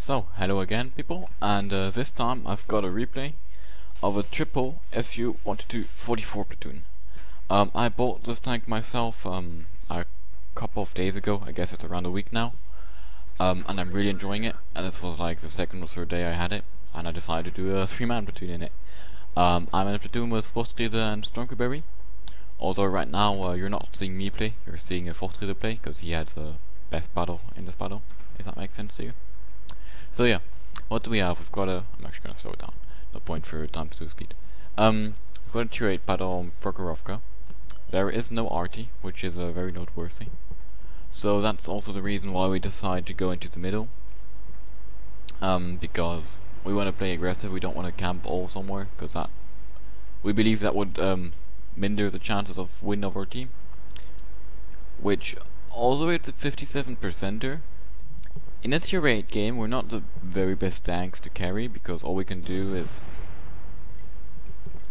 So, hello again people, and this time I've got a replay of a triple Su-122-44 platoon. I bought this tank myself a couple of days ago, I guess it's around a week now, and I'm really enjoying it, and this was like the second or third day I had it, and I decided to do a 3-man platoon in it. I'm in a platoon with Forstrize and Stronkerberry, although right now you're not seeing me play, you're seeing a Forstrize play, because he had the best battle in this battle, if that makes sense to you. So yeah, what do we have? We've got a... I'm actually going to slow it down. No point for times 2 speed. We've got a tier 8 battle on Prokhorovka. There is no arty, which is very noteworthy. So that's also the reason why we decide to go into the middle. Because we want to play aggressive, we don't want to camp all somewhere, because that... we believe that would minder the chances of win of our team. Which, although it's a 57%er, in a tier 8 game, we're not the very best tanks to carry, because all we can do is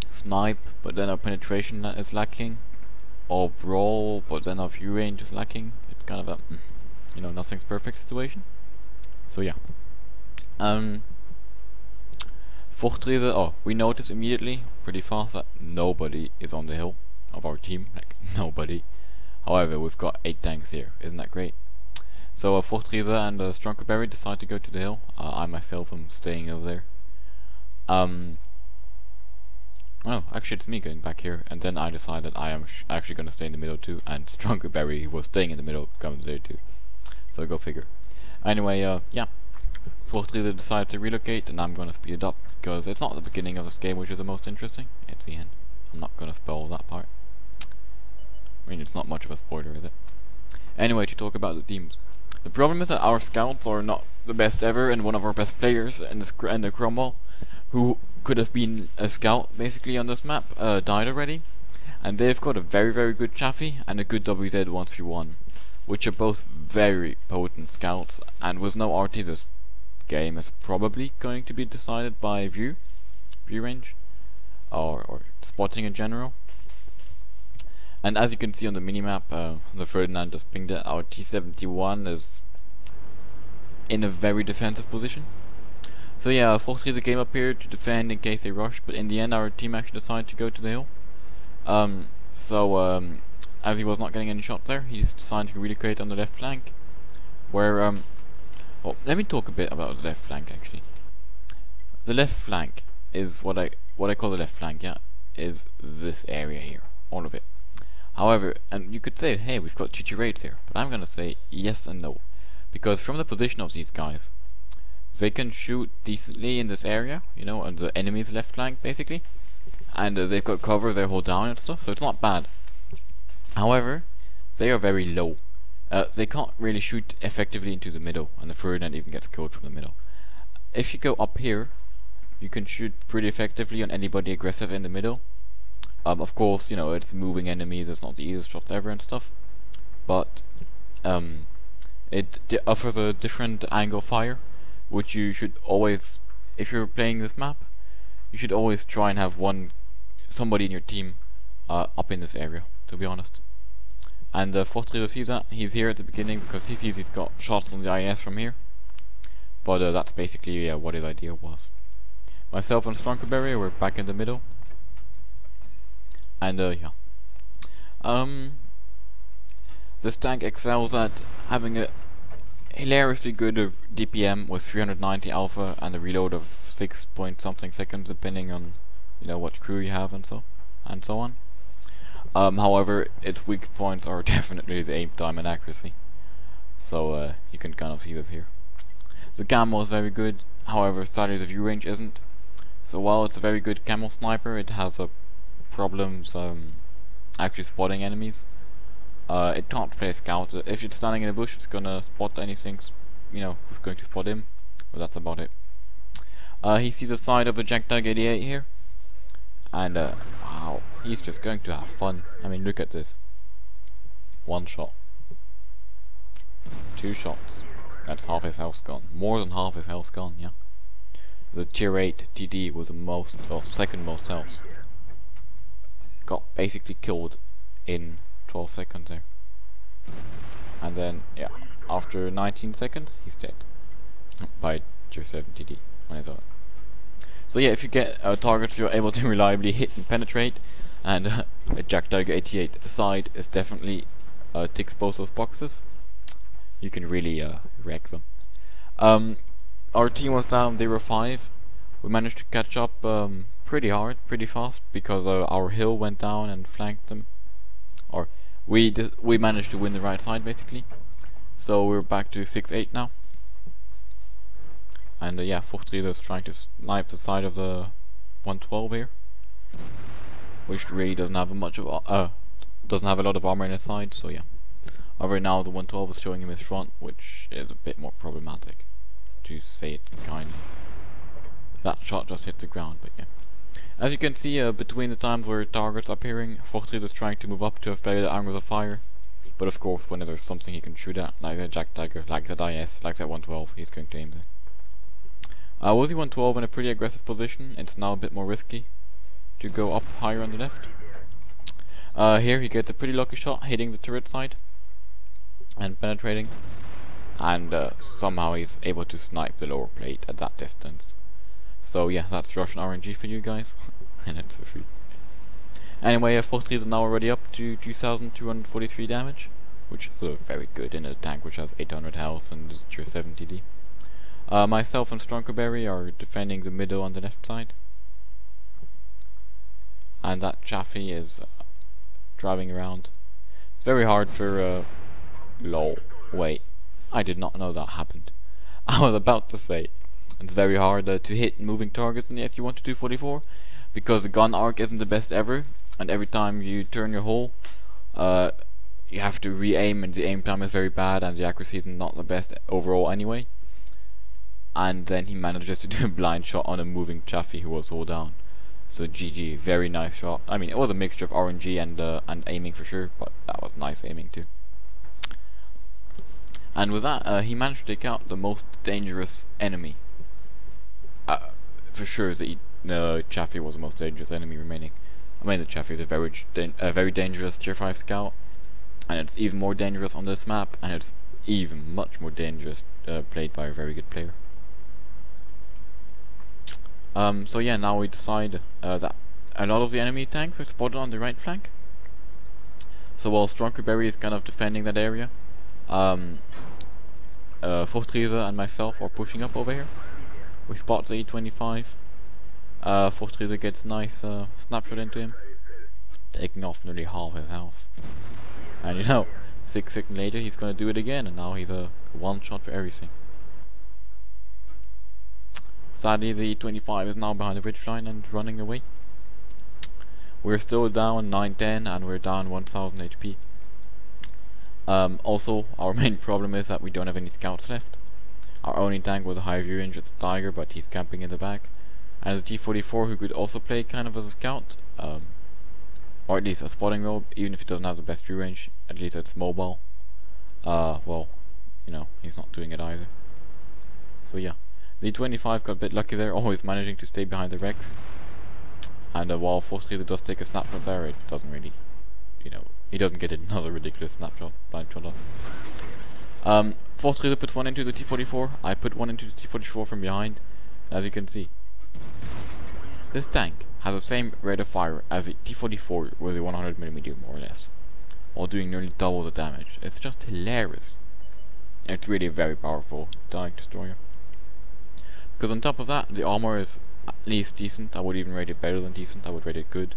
snipe, but then our penetration is lacking, or brawl, but then our view range is lacking. It's kind of a, you know, nothing's perfect situation. So yeah. Fortrize, oh, we noticed immediately, pretty fast, that nobody is on the hill of our team, like nobody. However, we've got 8 tanks here, isn't that great? So Forstrize and Stronkerberry decide to go to the hill. I myself am staying over there. Oh, actually it's me going back here, and then I decided I am actually going to stay in the middle too, and Stronkerberry was staying in the middle, comes there too. So go figure. Anyway, yeah. Forstrize decided to relocate, and I'm going to speed it up, because it's not the beginning of this game which is the most interesting, it's the end. I'm not going to spoil that part. I mean, it's not much of a spoiler, is it? Anyway, to talk about the teams. The problem is that our scouts are not the best ever, and one of our best players in the Cromwell, who could have been a scout basically on this map, died already. And they've got a very, very good Chaffee and a good WZ-131, which are both very potent scouts, and with no RT this game is probably going to be decided by view range, or spotting in general. And as you can see on the minimap, the Ferdinand just pinged it, our T-71 is in a very defensive position. So yeah, Forstrize came up here to defend in case they rush, but in the end our team actually decided to go to the hill. As he was not getting any shots there, he just decided to relocate on the left flank, where, well, let me talk a bit about the left flank actually. The left flank is what I call the left flank, yeah, is this area here, all of it. However, and you could say, hey, we've got 2 tier 8s here, but I'm gonna say yes and no. Because from the position of these guys, they can shoot decently in this area, you know, on the enemy's left flank, basically. And they've got cover they hold down and stuff, so it's not bad. However, they are very low. They can't really shoot effectively into the middle, and the Ferdinand even gets killed from the middle. If you go up here, you can shoot pretty effectively on anybody aggressive in the middle. Of course, you know, it's moving enemies, it's not the easiest shots ever and stuff, but it offers a different angle fire, which you should always, if you're playing this map, you should always try and have somebody in your team up in this area, to be honest. And Forstrize sees that, he's here at the beginning because he sees he's got shots on the IS from here, but that's basically what his idea was. Myself and Stronkerberry were back in the middle. And yeah, this tank excels at having a hilariously good DPM with 390 alpha and a reload of 6 point something seconds, depending on, you know, what crew you have and so on. However, its weak points are definitely the aim time and accuracy, so you can kind of see this here. The camo is very good, however sadly the view range isn't. So while it's a very good camo sniper, it has problems actually spotting enemies. It can't play scout. If it's standing in a bush, it's gonna spot anything, you know, who's going to spot him, but that's about it. He sees the side of a JagTag 88 here, and wow, he's just going to have fun. I mean, look at this. 1 shot, 2 shots, that's half his health gone, more than half his health gone, yeah. The tier 8 TD was the second most health. Got basically killed in 12 seconds there. And then, yeah, after 19 seconds, he's dead. By tier 7 TD on his own. So yeah, if you get targets you're able to reliably hit and penetrate, and a Jak Tiger 88 side is definitely ticks both those boxes, you can really wreck them. Our team was down, they were 5. We managed to catch up pretty hard, pretty fast, because our hill went down and flanked them. Or we managed to win the right side basically. So we're back to 6-8 now. And yeah, Prokhorovka is trying to snipe the side of the 112 here, which really doesn't have much of doesn't have a lot of armor in his side. So yeah. However, now the 112 is showing him his front, which is a bit more problematic, to say it kindly. That shot just hit the ground, but yeah. As you can see, between the times where targets are appearing, Prokhorovka is trying to move up to have better angles of fire. But of course, when there's something he can shoot at, like that Jak Tiger, like that IS, like that 112, he's going to aim there. Was he 112 in a pretty aggressive position? It's now a bit more risky to go up higher on the left. Here he gets a pretty lucky shot, hitting the turret side and penetrating, and somehow he's able to snipe the lower plate at that distance. So yeah, that's Russian RNG for you guys, and it's for free. Anyway, Prokhorovka is now already up to 2,243 damage, which is very good in a tank which has 800 health and is tier 7 TD. Myself and Stronkerberry are defending the middle on the left side, and that Chaffee is driving around. It's very hard for lol. Wait, I did not know that happened. I was about to say it's very hard to hit moving targets in the Su-122-44 because the gun arc isn't the best ever, and every time you turn your hull, you have to re-aim, and the aim time is very bad, and the accuracy is not the best overall anyway. And then he manages to do a blind shot on a moving Chaffee who was all down. So GG, very nice shot. I mean, it was a mixture of RNG and aiming for sure, but that was nice aiming too. And with that, he managed to take out the most dangerous enemy. For sure, the Chaffee was the most dangerous enemy remaining. I mean, the Chaffee is a very dangerous tier 5 scout, and it's even more dangerous on this map, and it's even much more dangerous played by a very good player. So yeah, now we decide that a lot of the enemy tanks are spotted on the right flank. So while Stronkerberry is kind of defending that area, Prokhorovka and myself are pushing up over here. We spot the E25. Prokhorovka gets a nice snapshot into him, taking off nearly half his health. And you know, 6 seconds later he's gonna do it again, and now he's a one shot for everything. Sadly, the E25 is now behind the ridge line and running away. We're still down 910 and we're down 1000 HP. Also, our main problem is that we don't have any scouts left. Our only tank was a high view range, it's a Tiger, but he's camping in the back. And there's a T-44 who could also play kind of as a scout, or at least a spotting role, even if he doesn't have the best view range. At least it's mobile. Well, you know, he's not doing it either. So yeah. The 25 got a bit lucky there, always managing to stay behind the wreck. And while Prokhorovka does take a snapshot there, it doesn't really, you know, he doesn't get another ridiculous snapshot, blind shot off. Prokhorovka put one into the T-44, I put one into the T-44 from behind. As you can see, this tank has the same rate of fire as the T-44 with a 100mm more or less, while doing nearly double the damage. It's just hilarious. It's really a very powerful tank destroyer. Because on top of that, the armor is at least decent. I would even rate it better than decent. I would rate it good.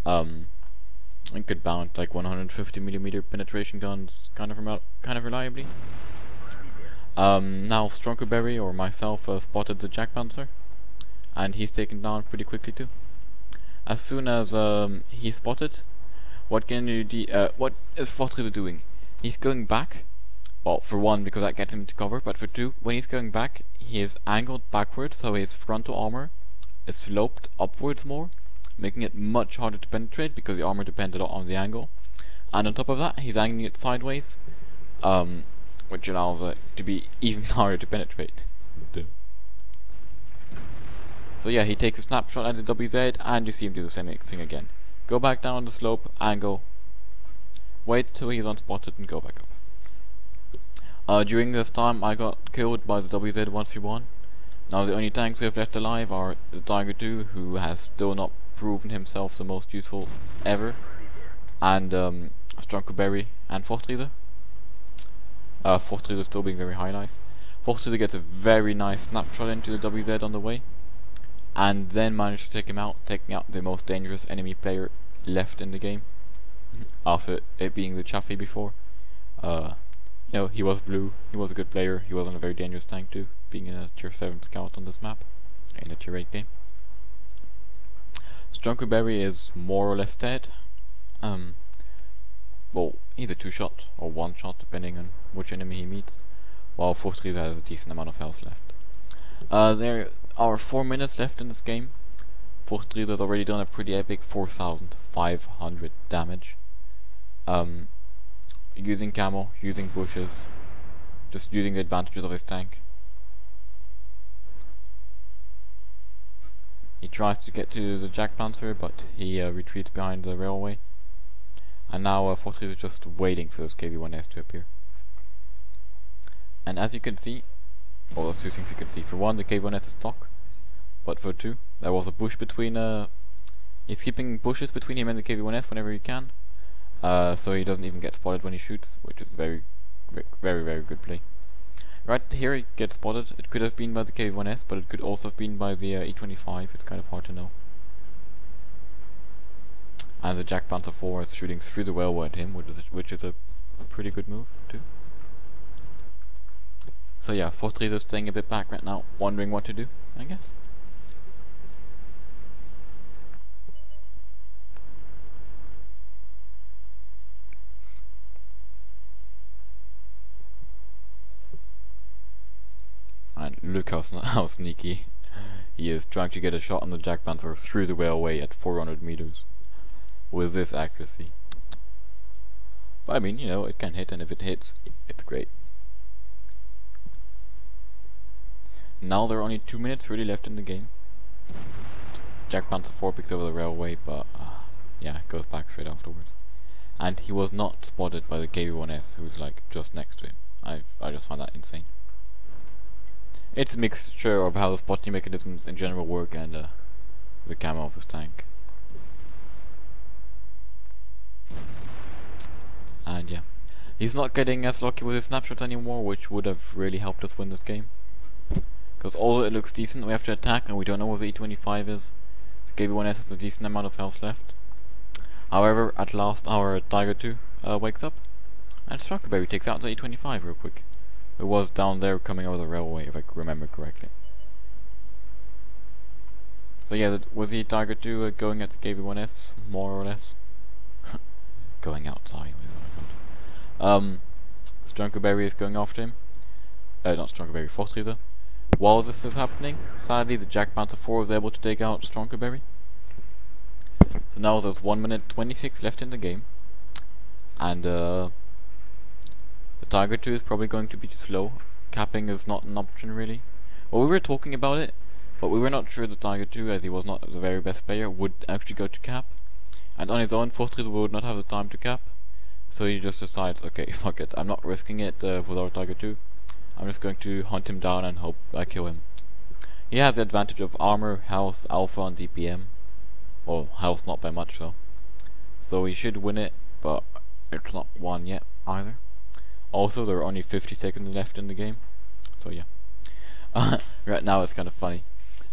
It could bounce like 150mm penetration guns kind of reliably. Now Stronkerberry or myself spotted the Jak Panzer, and he's taken down pretty quickly too. As soon as he's spotted, what is Prokhorovka doing? He's going back. Well, for one, because that gets him into cover, but for two, when he's going back, he is angled backwards, so his frontal armor is sloped upwards more, making it much harder to penetrate, because the armor depends a lot on the angle. And on top of that, he's angling it sideways, which allows it to be even harder to penetrate. So yeah, he takes a snapshot at the WZ, and you see him do the same thing again. Go back down the slope, angle, wait till he's unspotted, and go back up. During this time, I got killed by the WZ-131, Now the only tanks we have left alive are the Tiger II, who has still not proven himself the most useful ever, and Strunkerberry and Fortrieder. Fortrieder still being very high life. Fortrieder gets a very nice snapshot into the WZ on the way, and then managed to take him out, taking out the most dangerous enemy player left in the game, after it being the Chaffee before. You know, he was blue, he was a good player, he was on a very dangerous tank too, being a tier 7 scout on this map, in a tier 8 game. Strunkerberry is more or less dead. Well, he's a 2-shot, or 1-shot, depending on which enemy he meets, while Fortrieder has a decent amount of health left. There are 4 minutes left in this game. Fortrieder has already done a pretty epic 4,500 damage. Using camo, using bushes, just using the advantages of his tank. He tries to get to the Jack Panther, but he retreats behind the railway. And now Fortrieder is just waiting for those KV-1S to appear. And as you can see, well, there's two things you can see. For one, the KV-1S is stock, but for two, there was a bush between. He's keeping bushes between him and the KV-1S whenever he can. So he doesn't even get spotted when he shoots, which is very good play. Right here he gets spotted. It could have been by the KV-1S, but it could also have been by the E25. It's kind of hard to know. And the Jack Panther 4 is shooting through the railway at him, which is a pretty good move too. So yeah, Fortrieder is staying a bit back right now, wondering what to do, I guess. And look how sneaky he is, trying to get a shot on the Jack Panther through the railway at 400 meters with this accuracy. But I mean, you know, it can hit, and if it hits, it's great. Now there are only 2 minutes really left in the game. Jack Panther 4 picks over the railway, but yeah, it goes back straight afterwards. And he was not spotted by the KV-1S, who's like just next to him. I just found that insane. It's a mixture of how the spotting mechanisms in general work and the camo of his tank. And yeah, he's not getting as lucky with his snapshots anymore, which would have really helped us win this game. Because although it looks decent, we have to attack, and we don't know what the E25 is. So KV-1S has a decent amount of health left. However, at last our Tiger II wakes up, and Strunkerberry takes out the E25 real quick. It was down there coming over the railway, if I remember correctly. So yeah, was the Tiger II going at the KV-1S, more or less? Going outside, oh my god. Strunkerberry is going after him. Not Strunkerberry, Fortrieder. While this is happening, sadly the Jack Panther 4 was able to take out Strunkerberry. So now there's 1 minute 26 left in the game. And the Tiger II is probably going to be too slow. Capping is not an option really. Well, we were talking about it, but we were not sure the Tiger II, as he was not the very best player, would actually go to cap. And on his own, Fortrieder would not have the time to cap. So he just decides, okay, fuck it, I'm not risking it with our Tiger II. I'm just going to hunt him down and hope I kill him. He has the advantage of armor, health, alpha, and DPM. Well, health not by much though. So he should win it, but it's not won yet either. Also, there are only 50 seconds left in the game. So yeah. Right now it's kind of funny.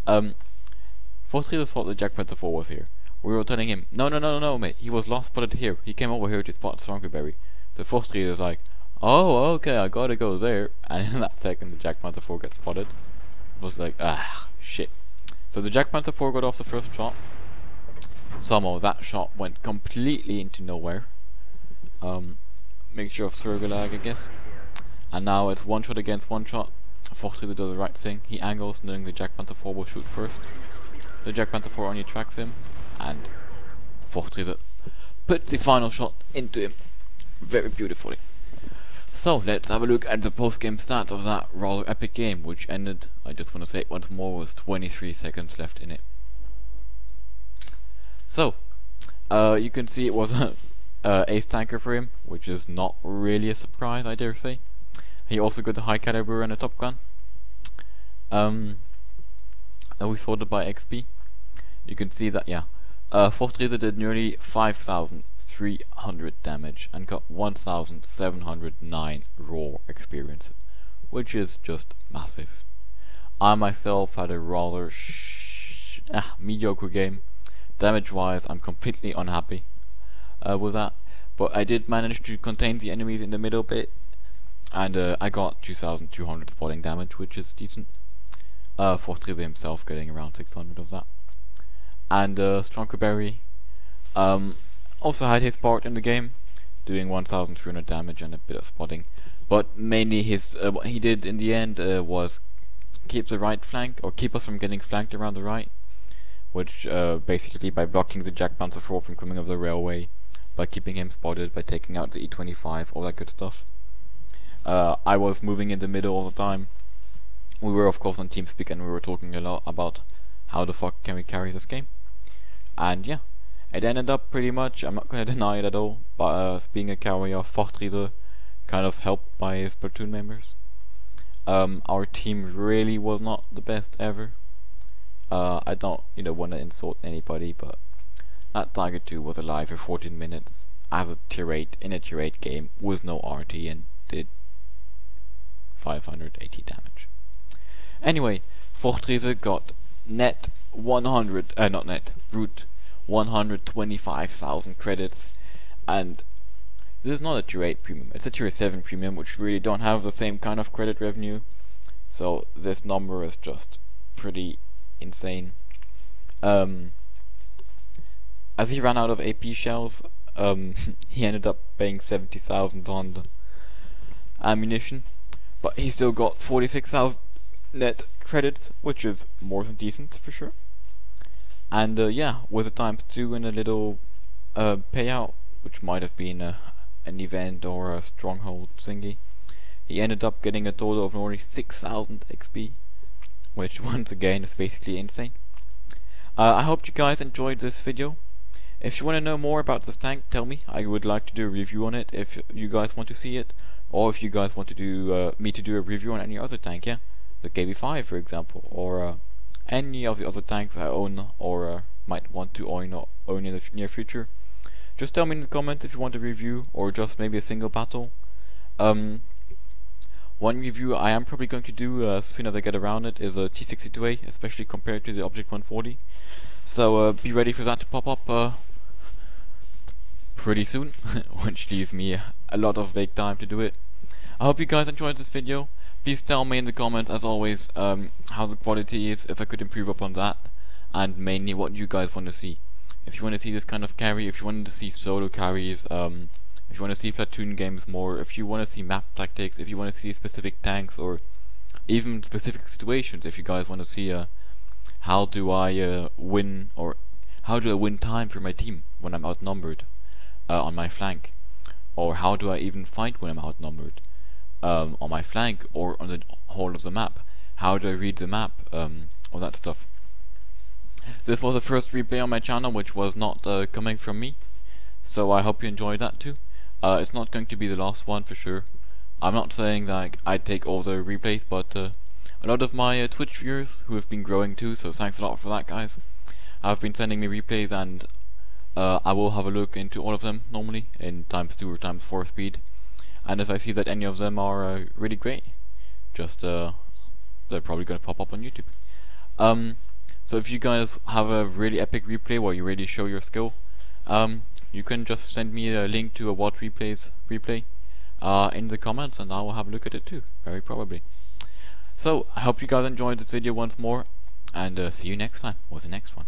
Fortrieder thought the Jack Panther 4 was here. We were telling him, no, mate, he was last spotted here. He came over here to spot Strunkerberry. So Fortrieder is like, oh, okay, I gotta go there. And in that second, the Jack Panther 4 gets spotted. It was like, shit. So the Jack Panther 4 got off the first shot. Somehow that shot went completely into nowhere. Mixture of server lag, I guess. And now it's one shot against one shot. Fortrieder does the right thing. He angles, knowing the Jack Panther 4 will shoot first. The Jack Panther 4 only tracks him, and Fortrieder puts the final shot into him very beautifully. So let's have a look at the post-game stats of that rather epic game, which ended, I just want to say it once more, with 23 seconds left in it. So, you can see it was a ace tanker for him, which is not really a surprise, I dare say. He also got the high caliber and a top gun. we sorted by XP, you can see that, yeah, Fortreza did nearly 5,300 damage and got 1,709 raw experience, which is just massive. I myself had a rather mediocre game. Damage wise, I'm completely unhappy with that, but I did manage to contain the enemies in the middle bit, and I got 2,200 spotting damage, which is decent. Fortreza himself getting around 600 of that. And Stronkerberry also had his part in the game, doing 1,300 damage and a bit of spotting, but mainly his what he did in the end was keep the right flank, or keep us from getting flanked around the right, which basically by blocking the Jack Panzer IV from coming over the railway, by keeping him spotted, by taking out the E25, all that good stuff. I was moving in the middle all the time. We were of course on TeamSpeak and we were talking a lot about how the fuck can we carry this game. And yeah, it ended up pretty much, I'm not gonna deny it at all, but being a carrier, Fortreza kind of helped by his platoon members. Our team really was not the best ever. I don't, want to insult anybody, but that Tiger 2 was alive for 14 minutes as a tier 8 in a tier 8 game with no RT and did 580 damage. Anyway, Fortreza got net 100, not net, brute 125,000 credits, and this is not a tier 8 premium, it's a tier 7 premium, which really don't have the same kind of credit revenue, so this number is just pretty insane. As he ran out of AP shells, he ended up paying 70,000 on the ammunition, but he still got 46,000 net credits, which is more than decent for sure. And yeah, with a ×2 and a little payout, which might have been an event or a stronghold thingy, he ended up getting a total of only 6,000 XP, which once again is basically insane. I hope you guys enjoyed this video. If you want to know more about this tank, tell me. I would like to do a review on it if you guys want to see it, or if you guys want to do me to do a review on any other tank, yeah, the KB5 for example, or any of the other tanks I own or might want to own in the near future. Just tell me in the comments if you want a review or just maybe a single battle. One review I am probably going to do as soon as I get around it is a T62A, especially compared to the Object 140. So be ready for that to pop up pretty soon, which leaves me a lot of vague time to do it. I hope you guys enjoyed this video. Please tell me in the comments, as always, how the quality is, if I could improve upon that, and mainly what you guys want to see. If you want to see this kind of carry, if you want to see solo carries, if you want to see platoon games more, if you want to see map tactics, if you want to see specific tanks, or even specific situations, if you guys want to see how do I win, or how do I win time for my team when I'm outnumbered on my flank, or how do I even fight when I'm outnumbered on my flank or on the whole of the map, how do I read the map, all that stuff. This was the first replay on my channel which was not coming from me, so I hope you enjoyed that too. It's not going to be the last one for sure. I'm not saying that I take all the replays, but a lot of my Twitch viewers, who have been growing too, so thanks a lot for that guys, have been sending me replays, and I will have a look into all of them normally in ×2 or ×4 speed, and if I see that any of them are really great, just they're probably going to pop up on YouTube. So if you guys have a really epic replay where you really show your skill, you can just send me a link to a what replays replay in the comments, and I will have a look at it too, very probably. So I hope you guys enjoyed this video once more, and see you next time with the next one.